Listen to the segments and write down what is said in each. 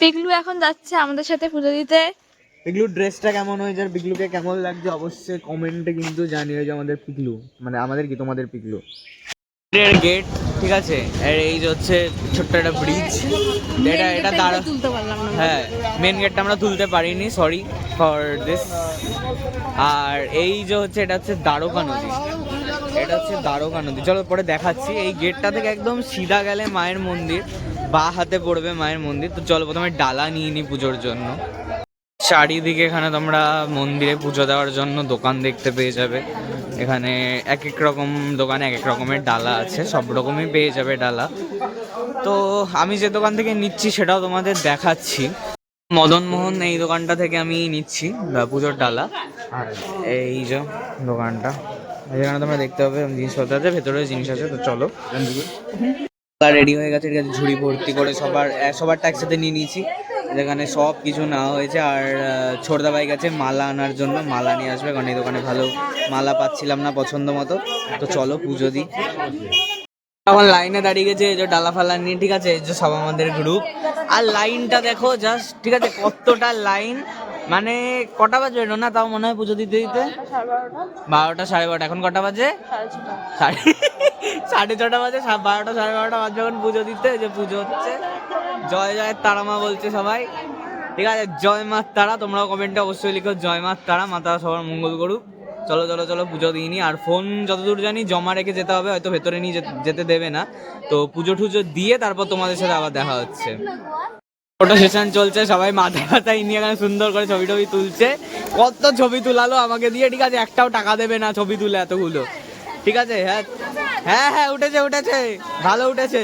পিকলু এখন যাচ্ছে আমাদের সাথে পুজো দিতে। পিকলুর ড্রেসটা কেমন হয়েছে আর পিকলুকে কেমন লাগছে অবশ্যই কমেন্টে কিন্তু জানিও যে আমাদের পিকলু মানে আমাদের কি তোমাদের পিকলু গেট। ঠিক আছে, আর এই যে হচ্ছে ছোট্ট একটা ব্রিজ, এটা তুলতে পারলাম না। হ্যাঁ মেন গেটটা আমরা তুলতে পারিনি, সরি ফর দিস। আর এই যে হচ্ছে এটা হচ্ছে দ্বারকা নদী, এটা হচ্ছে দ্বারকা নদী। চলো পরে দেখাচ্ছি। এই গেটটা থেকে একদম সিধা গেলে মায়ের মন্দির, বা হাতে পড়বে মায়ের মন্দির। তো চলো প্রথমে ডালা নিয়ে নিই পুজোর জন্য। চারিদিকে এখানে তোমরা মন্দিরে পুজো দেওয়ার জন্য দোকান দেখতে পেয়ে যাবে। এখানে এক এক রকম দোকানে এক এক রকমের ডালা আছে, সব রকমই পেয়ে যাবে ডালা। তো আমি যে দোকান থেকে নিচ্ছি সেটাও তোমাদের দেখাচ্ছি। মদন মোহন এই দোকানটা থেকে আমি নিচ্ছি পুজোর ডালা। এই যে দোকানটা, এখানে তোমরা দেখতে পাবে জিনিসপত্র আছে, ভেতরে জিনিস আছে। তো চলো, রেডি হয়ে গেছে। ঠিক আছে, ঝুড়ি ভর্তি করে সবারটা একসাথে নিয়ে নিয়েছি। যেখানে সব কিছু নেওয়া হয়েছে। আর ছোটদা ভাই গেছে মালা আনার জন্য, মালা নিয়ে আসবে, কারণ এই দোকানে ভালো মালা পাচ্ছিলাম না পছন্দ মতো। তো চলো পুজো দিই। এখন লাইনে দাঁড়িয়ে গেছে এই যে ডালা ফালা নিয়ে। ঠিক আছে, এই যে সব আমাদের গ্রুপ। আর লাইনটা দেখো জাস্ট, ঠিক আছে কতটা লাইন। মানে কটা বাজে না তাও মনে হয় পুজো দিতে দিতে 12টা 12:30। এখন কটা বাজে? 6:30 বাজে। 12টা 12:30 বাজে যখন পুজো দিতে, যে পুজো হচ্ছে। জয় জয় তারা মা বলছে সবাই। ঠিক আছে, জয় মা তারা। তোমরাও কমেন্টে অবশ্যই লিখো জয় মা তারা, মা তারা সবার মঙ্গল করুক। চলো চলো চলো পুজো দিইনি। আর ফোন যতদূর জানি জমা রেখে যেতে হবে, হয়তো ভেতরে নিয়ে যেতে দেবে না। তো পুজো টুজো দিয়ে তারপর তোমাদের সাথে আবার দেখা হচ্ছে। ফটো সেশন চলছে, সবাই মাথায় মাথায় নিয়ে এখানে সুন্দর করে ছবি টবি তুলছে। কত ছবি তুলালো আমাকে দিয়ে। ঠিক আছে, একটাও টাকা দেবে না ছবি তুলে এতগুলো। ঠিক আছে, হ্যাঁ হ্যাঁ হ্যাঁ উঠেছে উঠেছে, ভালো উঠেছে।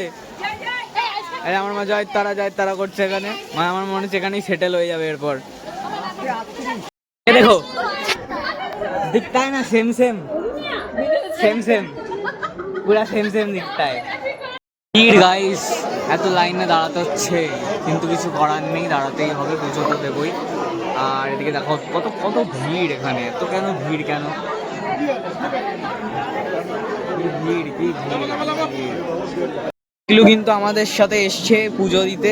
আমার মা জয় তারা করছে এখানে। আমার মনে হচ্ছে এখানেই সেটেল হয়ে যাবে এরপর। দেখো दिखता है ना, सेम सेम सेम सेम पूरा सेम सेम दिखता है। ভিড় গাইস, এত লাইনে দাঁড়াতে হচ্ছে, কিন্তু কিছু করার নেই, দাঁড়াতেই হবে, পুজো তো দেবই। আর এদিকে দেখো কত কত ভিড় এখানে। এত কেন ভিড়, কেন ভিড়, কি ভিড়। পিকলু কিন্তু আমাদের সাথে এসছে পুজো দিতে।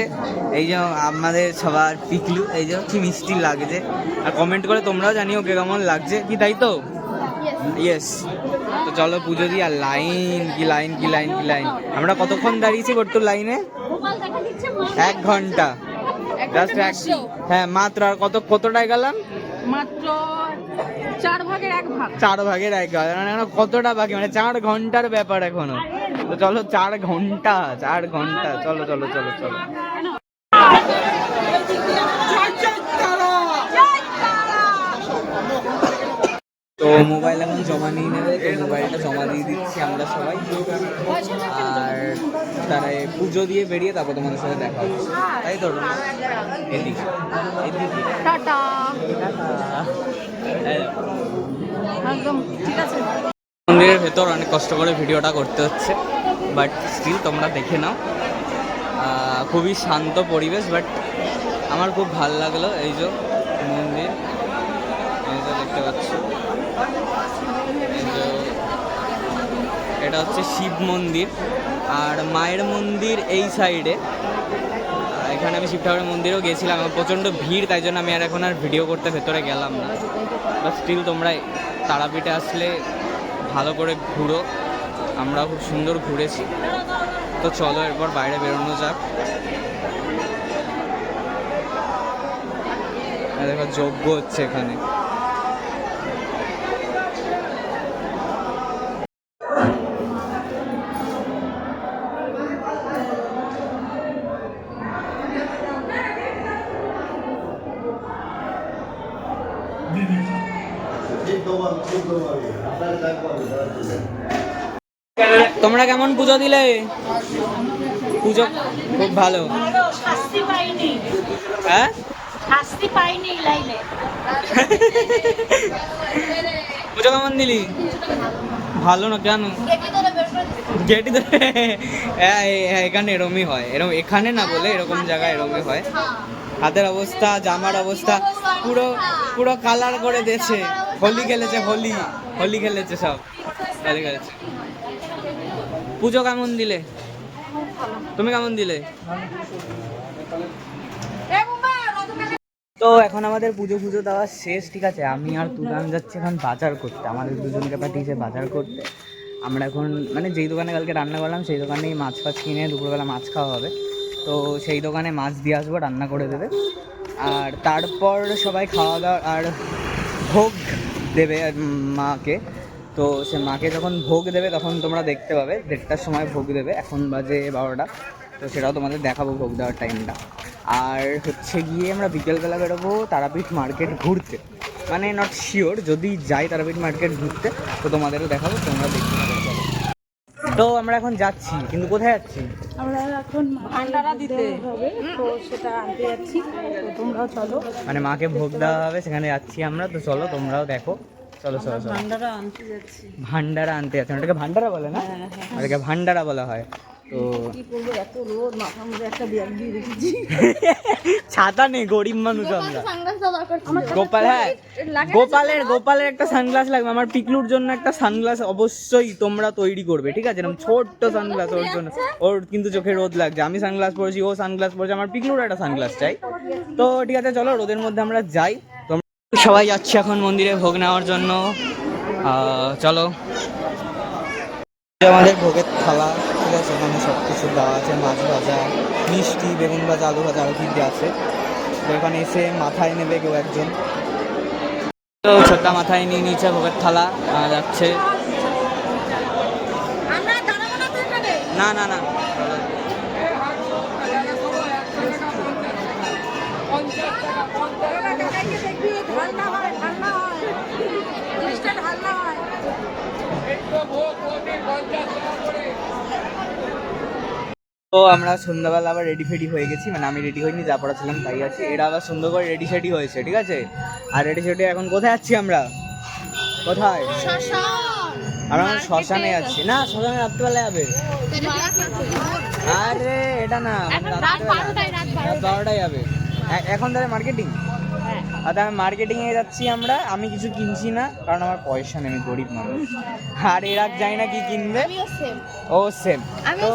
এই যে আমাদের সবার পিকলু, এই যে কি মিষ্টি লাগছে। আর কমেন্ট করে তোমরাও জানিও কে কেমন লাগছে, কি তাই তো? ইয়েস। তো চলো পুজো দিই। আর লাইন কি লাইন কি লাইন কি লাইন। আমরা কতক্ষণ দাঁড়িয়েছি বট্টুর লাইনে? 1 ঘন্টা জাস্ট। হ্যাঁ মাত্র। আর কতটায় গেলাম? মাত্র 4 ভাগের 1 ভাগ। 4 ভাগের 1 ভাগ, মানে কতটা বাকি, মানে 4 ঘন্টার ব্যাপার এখনো। তো চলো 4 ঘন্টা 4 ঘন্টা, চলো চলো চলো চলো। তো মোবাইল এখন জমা নিয়ে নেবে, তো মোবাইলটা জমা দিয়ে দিচ্ছি আমরা সবাই। আর তারা পুজো দিয়ে বেরিয়ে তারপর তোমাদের সাথে দেখা হচ্ছে, তাই তো? এদিকে এদিকে টাটা। একদম ঠিক আছে। মন্দিরের ভেতর অনেক কষ্ট করে ভিডিওটা করতে হচ্ছে, বাট স্টিল তোমরা দেখে নাও। খুবই শান্ত পরিবেশ, বাট আমার খুব ভালো লাগলো। এই যে মন্দির, এই যে দেখতে পাচ্ছ, এটা হচ্ছে শিব মন্দির। আর মায়ের মন্দির এই সাইডে। এখানে আমি শিব ঠাকুরের মন্দিরেও গেছিলাম, প্রচণ্ড ভিড়, তাই জন্য আমি এখন আর ভিডিও করতে ভেতরে গেলাম না। বাট স্টিল তোমরা তারাপীঠে আসলে ভালো করে ঘুরো, আমরা খুব সুন্দর ঘুরেছি। তো চলো এরপর বাইরে বেরোনো যাক। দেখো যজ্ঞ হচ্ছে এখানে। তোমরা কেমন পুজো দিলে? পুজো খুব ভালো। হ্যাঁ পুজো কেমন দিলি? ভালো না কেন? গেটি ধরে এখানে এরমই হয়, এরকম এখানে না বলে এরকম জায়গায় এরমই হয়। হাতের অবস্থা, জামার অবস্থা পুরো পুরো কালার করে দিয়েছে। হোলি খেলেছে, হোলি হোলি খেলেছে, সব হোলি খেলেছে। পুজো কেমন দিলে? তুমি কেমন দিলে? তো এখন আমাদের পুজো পুজো দেওয়া শেষ, ঠিক আছে। আমি আর তুদান যাচ্ছি এখন বাজার করতে, আমাদের দুজনকে পাঠিয়েছে বাজার করতে। আমরা এখন মানে যেই দোকানে কালকে রান্না করলাম সেই দোকানেই মাছ ফাছ কিনে দুপুরবেলা মাছ খাওয়া হবে, তো সেই দোকানে মাছ দিয়ে আসবো, রান্না করে দেবে। আর তারপর সবাই খাওয়া দাওয়া আর ভোগ দেবে মাকে। তো সে মাকে যখন ভোগ দেবে তখন তোমরা দেখতে পাবে, 1:30টার সময় ভোগ দেবে, এখন বাজে 12টা। তো সেটাও তোমাদের দেখাবো ভোগ দেওয়ার টাইমটা। আর হচ্ছে গিয়ে আমরা বিকেলবেলা বেরোবো তারাপীঠ মার্কেট ঘুরতে, মানে নট শিওর, যদি যাই তারাপীঠ মার্কেট ঘুরতে তো তোমাদেরও দেখাবো, তোমরা দেখতে পাবে। চলো, তো আমরা এখন যাচ্ছি, কিন্তু কোথায় যাচ্ছি? আমরা এখন ভান্ডারা দিতে হবে, তো সেটা আনতে যাচ্ছি, তো তোমরাও চলো। মানে মাকে ভোগ দেওয়া হবে, সেখানে যাচ্ছি আমরা, তো চলো তোমরাও দেখো। চলো চলো চলো। ভান্ডারা আনতে যাচ্ছি। ভান্ডারা আনতে যাচ্ছি, ওটাকে ভান্ডারা বলে না? ওটাকে ভান্ডারা বলা হয়। তো কি করবো, এত রোদ, মাথার মধ্যে একটা ব্যাগ দিয়ে রেখেছি। ছাতা নেই, গরিব মানুষ আমরা। গোপাল, হ্যাঁ গোপালের একটা সানগ্লাস লাগবে, আমার পিকলুর জন্য একটা সানগ্লাস অবশ্যই তোমরা তৈরি করবে, ঠিক আছে? এরকম ছোট্ট সানগ্লাস ওর জন্য, ওর কিন্তু চোখে রোদ লাগছে, আমি সানগ্লাস পরেছি, ও সানগ্লাস পরেছে, আমার পিকলুর একটা সানগ্লাস চাই। তো ঠিক আছে, চলো রোদের মধ্যে আমরা যাই। তোমরা সবাই যাচ্ছি এখন মন্দিরে ভোগ নেওয়ার জন্য। চলো, আমাদের ভোগের থালা, ঠিক আছে, এখানে সব কিছু দেওয়া আছে, মাছ ভাজা, মিষ্টি, বেগুন ভাজা, আলু ভাজা, আরও কি আছে। তো এখানে এসে মাথায় নেবে কেউ একজন, তো ছোট্টা মাথায় নিয়ে নিচে ভোগের থালা যাচ্ছে। না না না, তো আমরা সন্ধ্যাবেলা আবার রেডি ফেডি হয়ে গেছি, মানে আমি রেডি হইনি, যা পড়া ছিলাম তাই আছি, এরা আবার সুন্দর করে রেডি সেডি হয়েছে, ঠিক আছে। আর রেডি সেডি এখন কোথায় যাচ্ছি আমরা? কোথায়? আমরা এখন শ্মশানে যাচ্ছি। না, শ্মশানে রাত্রিবেলা যাবে। আরে এটা না, রাত 12টায় যাবে। এখন তাহলে মার্কেটিং, আর আমি মার্কেটিংয়ে যাচ্ছি আমরা। আমি কিছু কিনছি না, কারণ আমার পয়সা নেই, আমি গরিব মানুষ। আর এরা জানি না কি কিনবে, ও সেম। তো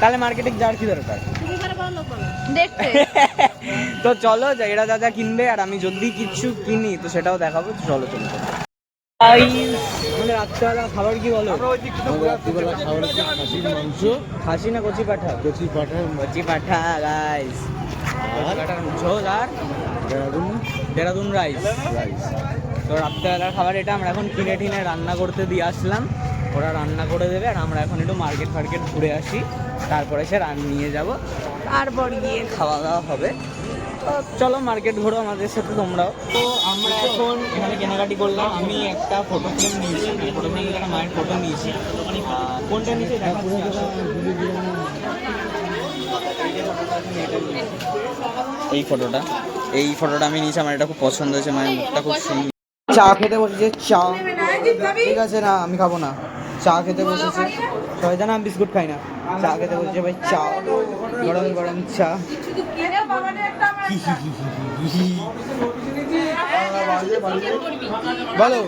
তাহলে মার্কেটিং যাওয়ার কি দরকার? তো চলো, এরা যা যা কিনবে আর আমি যদি কিছু কিনি তো সেটাও দেখাবো। চলো চলো। মানে রাত্রেবেলা খাবার কি বলো? রাত্রিবেলা খাবার হচ্ছে খাসির মাংস। খাসি না কচি পাঠা? কচি পাঠা। কচি পাঠা গাইস, ঝোল আর দেরাদুন রাইস। তো রাত্রেবেলার খাবার এটা। আমরা এখন কিনে টিনে রান্না করতে দিয়ে আসলাম, ওরা রান্না করে দেবে। আর আমরা এখন একটু মার্কেট ফার্কেট ঘুরে আসি, তারপরে সে নিয়ে যাব, তারপর গিয়ে খাওয়া দাওয়া হবে। তো চলো মার্কেট ঘোরো আমাদের সাথে তোমরাও। তো আমরা এখন এখানে কেনাকাটি করলাম। আমি একটা ফটো ফ্রেম নিয়েছি, ফটো ফ্রেম একটা মায়ের ফটো নিয়েছি। কোনটা নিয়েছি? এই ফটোটা আমি নিয়েছি, আমার এটা খুব পছন্দ হয়েছে, মায়ের মুখটা খুব সুন্দর। চা খেতে বসেছে, চা, ঠিক আছে না আমি খাবো না। চা খেতে বসেছে সবাই, জানা আমি বিস্কুট খাই না। চা খেতে বসেছে ভাই, চা, গরম গরম চা। বলো,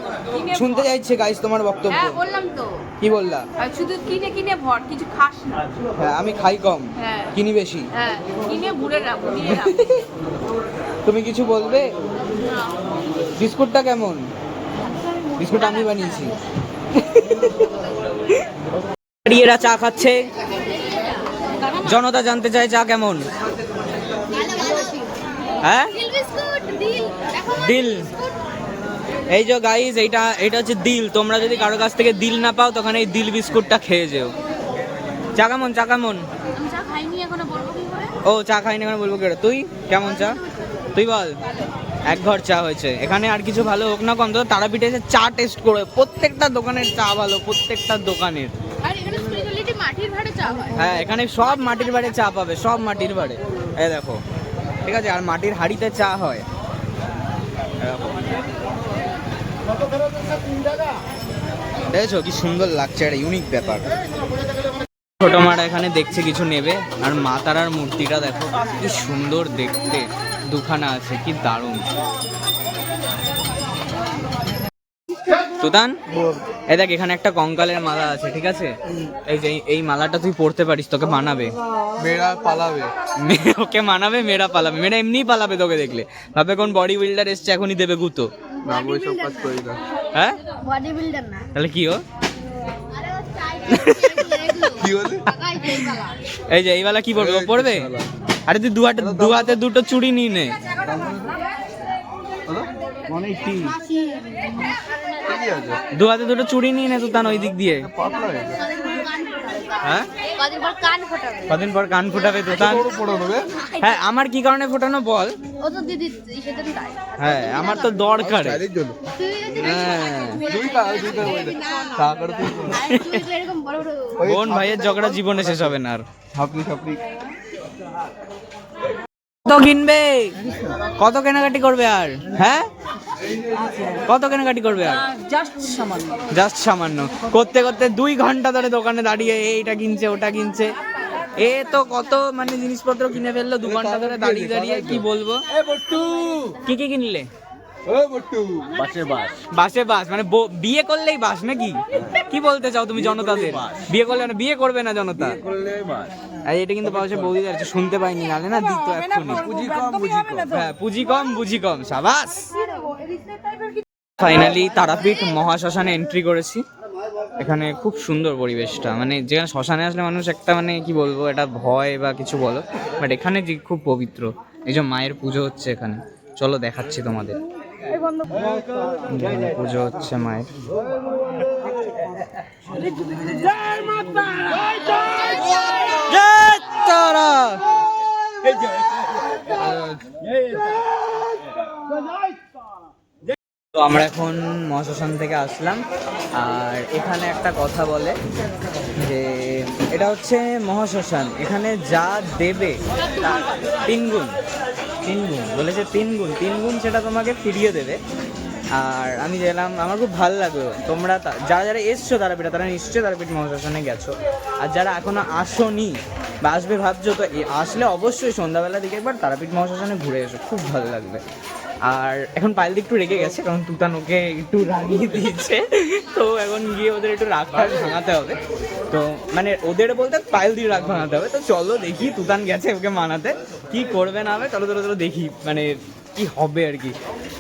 শুনতে চাইছে গাইস তোমার বক্তব্য। হ্যাঁ বললাম তো। কি বললা? শুধু কিনে কিনে ভর, কিছু খাস না। হ্যাঁ, আমি খাই কম, হ্যাঁ কিনি বেশি। হ্যাঁ, কিনে ভুলে রাখো। তুমি কিছু বলবে? বিস্কুটটা কেমন? বিস্কুট আমি বানিয়েছি। এরা চা খাচ্ছে, জনতা জানতে চায় চা কেমন। হ্যাঁ দিল, এই যে গাইস, এটা হচ্ছে দিল। তোমরা যদি কারো কাছ থেকে দিল না পাও তখন এই দিল বিস্কুটটা খেয়ে যেও। চা কেমন? চা কেমন? ও চা খাইনি এখন বলবো কি? তুই কেমন চা? তুই বল। এক ঘর চা হয়েছে এখানে, আর কিছু ভালো হোক না কম, তো তারাপীঠে এসে চা টেস্ট করে। প্রত্যেকটা দোকানের চা ভালো, প্রত্যেকটা দোকানের। হ্যাঁ, এখানে সব মাটির ভাড়ে চা পাবে, সব মাটির ভাড়ে। এই দেখো, ঠিক আছে, আর মাটির হাঁড়িতে চা হয়। দেখেছো কি সুন্দর লাগছে, একটা ইউনিক ব্যাপার। ছোট মারা এখানে দেখছে কিছু নেবে, আর মা তারার মূর্তিটা দেখো কি সুন্দর দেখতে, দুখানা আছে, কি দারুণ। তুতান এই দেখ এখানে একটা কঙ্কালের মালা আছে, ঠিক আছে? এই যে এই মালাটা তুই পড়তে পারিস, তোকে মানাবে। মেয়েরা পালাবে, ওকে মানাবে, মেয়েরা পালাবে, মেয়েরা এমনিই পালাবে তোকে দেখলে, ভাবে কোন বডি বিল্ডার এসছে এখনই দেবে গুতো। না ওই সব কাজ করি না। হ্যাঁ বডি বিল্ডার না, তাহলে কি ও? কি বলে? এই যে এই বেলা কি পড়বে, ও পড়বে? আরে তুই দু হাতে দুটো চুড়ি নিয়ে নে। দু হাতে দুটো চুড়ি নিয়ে নে তুতান ওই দিক দিয়ে। হ্যাঁ কদিন পর কান ফোটাবে তুতান। হ্যাঁ আমার কি কারণে ফোটানো বল? ও তো দিদি সেটা তাই। হ্যাঁ আমার তো দরকার। হ্যাঁ বোন ভাইয়ের ঝগড়া জীবনে শেষ হবে না আর। কত কিনবে, কত কেনাকাটি করবে আর? হ্যাঁ কত কেনাকাটি করবে আর? জাস্ট সামান্য করতে করতে 2 ঘন্টা ধরে দোকানে দাঁড়িয়ে এইটা কিনছে ওটা কিনছে। এ তো কত মানে জিনিসপত্র কিনে ফেললো 2 ঘন্টা ধরে দাঁড়িয়ে দাঁড়িয়ে। কি বলবো, কি কি কিনলে? বাসে বাস মানে বিয়ে করলেই বাস নাকি? কি বলতে চাও তুমি জনতাদের? বিয়ে করলে মানে বিয়ে করবে না জনতা? আর এটা কিন্তু পাশে বৌদি আছে, শুনতে পাইনি, নালে না দিত এক্ষুনি। হ্যাঁ পুঁজি কম বুঝি কম, সাবাস। ফাইনালি তারাপীঠ মহাশ্মশানে এন্ট্রি করেছি। এখানে খুব সুন্দর পরিবেশটা, মানে যেখানে শ্মশানে আসলে মানুষ একটা মানে কি বলবো, এটা ভয় বা কিছু বলো, বাট এখানে যে খুব পবিত্র। এই যে মায়ের পুজো হচ্ছে এখানে, চলো দেখাচ্ছি তোমাদের। পুজো হচ্ছে মায়ের। তো আমরা এখন মহাশ্মশান থেকে আসলাম, আর এখানে একটা কথা বলে যে এটা হচ্ছে মহাশ্মশান, এখানে যা দেবে তার 3 গুণ বলেছে, 3 গুণ সেটা তোমাকে ফিরিয়ে দেবে। আর আমি গেলাম, আমার খুব ভালো লাগলো। তোমরা যারা যারা এসছো তারা নিশ্চয়ই তারাপীঠ মহাশ্মশানে গেছো, আর যারা এখনো আসোনি বা আসবে ভাবছো, তো আসলে অবশ্যই সন্ধ্যাবেলা দিকে একবার তারাপীঠ মহাশ্মশানে ঘুরে এসো, খুব ভালো লাগবে। আর এখন পায়েল একটু রেগে গেছে, কারণ তুতান ওকে একটু রাগিয়ে দিয়েছে, তো এখন গিয়ে ওদের একটু রাগ ভাঙাতে হবে। তো মানে ওদের বলতে পায়েল দিয়ে রাগ ভাঙাতে হবে। তো চলো দেখি, তুতান গেছে ওকে মানাতে, কি করবে না হবে, চলো দেখি মানে কি হবে আর কি।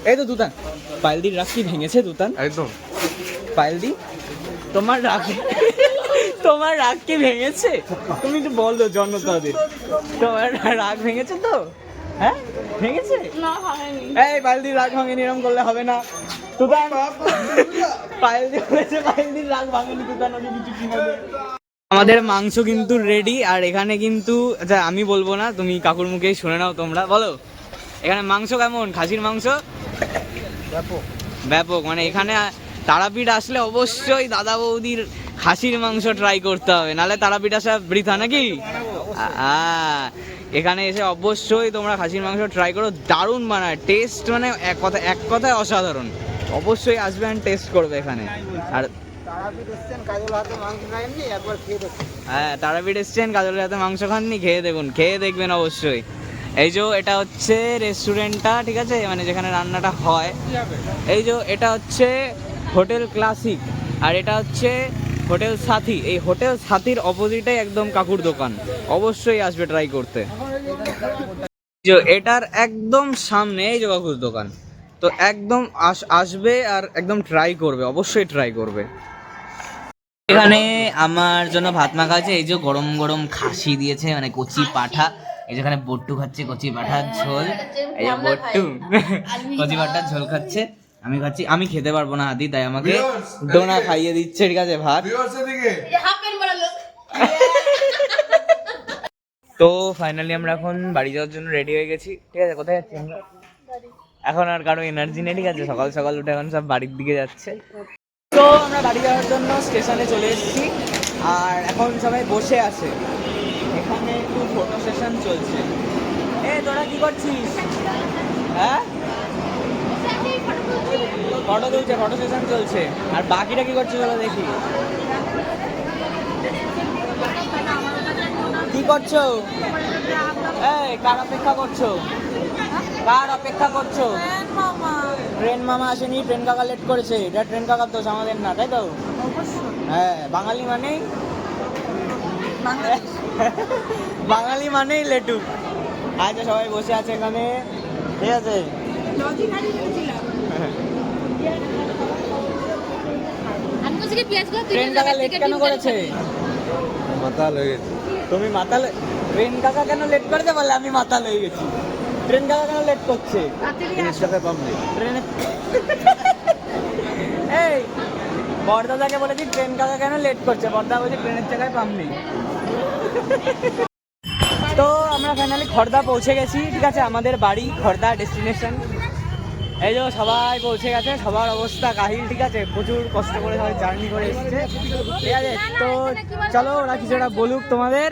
এই তো তুতান, পায়েলদির রাগ কি ভেঙেছে? তুতান একদম। পায়েলদি তোমার রাগ কি ভেঙেছে? তুমি তো বলো জনতাদের, তোমার রাগ ভেঙেছে তো? হ্যাঁ ভেঙেছে? এই পায়েলদির রাগ ভাঙেনি, এরকম করলে হবে না। তুতান পায়েলদির রাগ ভাঙেনি, তুতান ওকে কিছু কিনে দে। আমাদের মাংস কিন্তু রেডি, আর এখানে কিন্তু আচ্ছা আমি বলবো না, তুমি কাকুর মুখেই শুনে নাও, তোমরা বলো এখানে মাংস কেমন? খাসির মাংস ব্যাপক, মানে এখানে তারাপীঠ আসলে অবশ্যই দাদা বৌদির খাসির মাংস ট্রাই করতে হবে, নাহলে তারাপীঠ আসা বৃথা নাকি। এখানে এসে অবশ্যই তোমরা খাসির মাংস ট্রাই করো, দারুণ বানায়, টেস্ট মানে এক কথায় অসাধারণ। অবশ্যই আসবে আর টেস্ট করবে এখানে। আর হ্যাঁ তারাপীঠ এসছেন, কাজলের হাতে মাংস খাননি, খেয়ে দেখবেন অবশ্যই। এই যে এটা হচ্ছে রেস্টুরেন্টটা, ঠিক আছে, মানে যেখানে রান্নাটা হয়। এই যে এটা হচ্ছে হোটেল ক্লাসিক, আর এটা হচ্ছে হোটেল সাথী। এই হোটেল সাথীর অপোজিটে একদম কাকুর দোকান, অবশ্যই আসবে ট্রাই করতে। যে এটার একদম সামনে এই যে কাকুর দোকান, তো একদম আসবে আর একদম ট্রাই করবে, অবশ্যই ট্রাই করবে। এখানে আমার জন্য ভাত মাখা আছে, এই যে গরম গরম খাসি দিয়েছে, মানে কচি পাঠা। এই যেখানে বট্টু খাচ্ছে কচি পাঠার ঝোল, এই যে বট্টু কচি পাঠার ঝোল খাচ্ছে, আমি খাচ্ছি। আমি খেতে পারবো না হাতি, তাই আমাকে ডোনা খাইয়ে দিচ্ছে, ঠিক আছে ভাত। তো ফাইনালি আমরা এখন বাড়ি যাওয়ার জন্য রেডি হয়ে গেছি, ঠিক আছে। কোথায় যাচ্ছি আমরা? এখন আর কারো এনার্জি নেই, ঠিক আছে, সকাল সকাল উঠে এখন সব বাড়ির দিকে যাচ্ছে। তো আমরা বাড়ি যাওয়ার জন্য স্টেশনে চলে এসেছি, আর এখন সবাই বসে আছে, এখানে একটু ফটো সেশন চলছে। তোরা কি করছিস? হ্যাঁ ফটো তুলছে, ফটো সেশন চলছে। আর বাকিটা কি করছে চলো দেখি। কি করছো? কার অপেক্ষা করছো? কার অপেক্ষা করছো? ট্রেন মামা আসেনি, ট্রেন কাকা লেট করেছে। এটা ট্রেন কাকার দোষ, আমাদের না, তাই তো? হ্যাঁ, বাঙালি মানেই বাঙালি মানেই লেটু। আচ্ছা, সবাই বসে আছে এখানে, ঠিক আছে। আমি বলছি কি পেঁয়াজ গুলো ট্রেন কাকা লেট কেন করেছে? মাতাল হয়ে গেছে। তুমি মাতাল? ট্রেন কাকা কেন লেট করেছে বলে আমি মাতাল হয়ে গেছি। ট্রেন কাকা কেন লেট করছে? 30 টাকায় পাম নেই। ট্রেনে এই বর্দাদাকে বলেছি ট্রেন কাকা কেন লেট করছে, বর্দা বলছে ট্রেনের জায়গায় পাম নেই। তো আমরা ফাইনালি খড়দা পৌঁছে গেছি, ঠিক আছে। আমাদের বাড়ি খড়দা ডেস্টিনেশন। এই যে সবাই পৌঁছে গেছে, সবার অবস্থা কাহিল, ঠিক আছে। প্রচুর কষ্ট করে সবাই জার্নি করে এসেছে, ঠিক আছে। তো চলো ওরা কিছু একটা বলুক তোমাদের।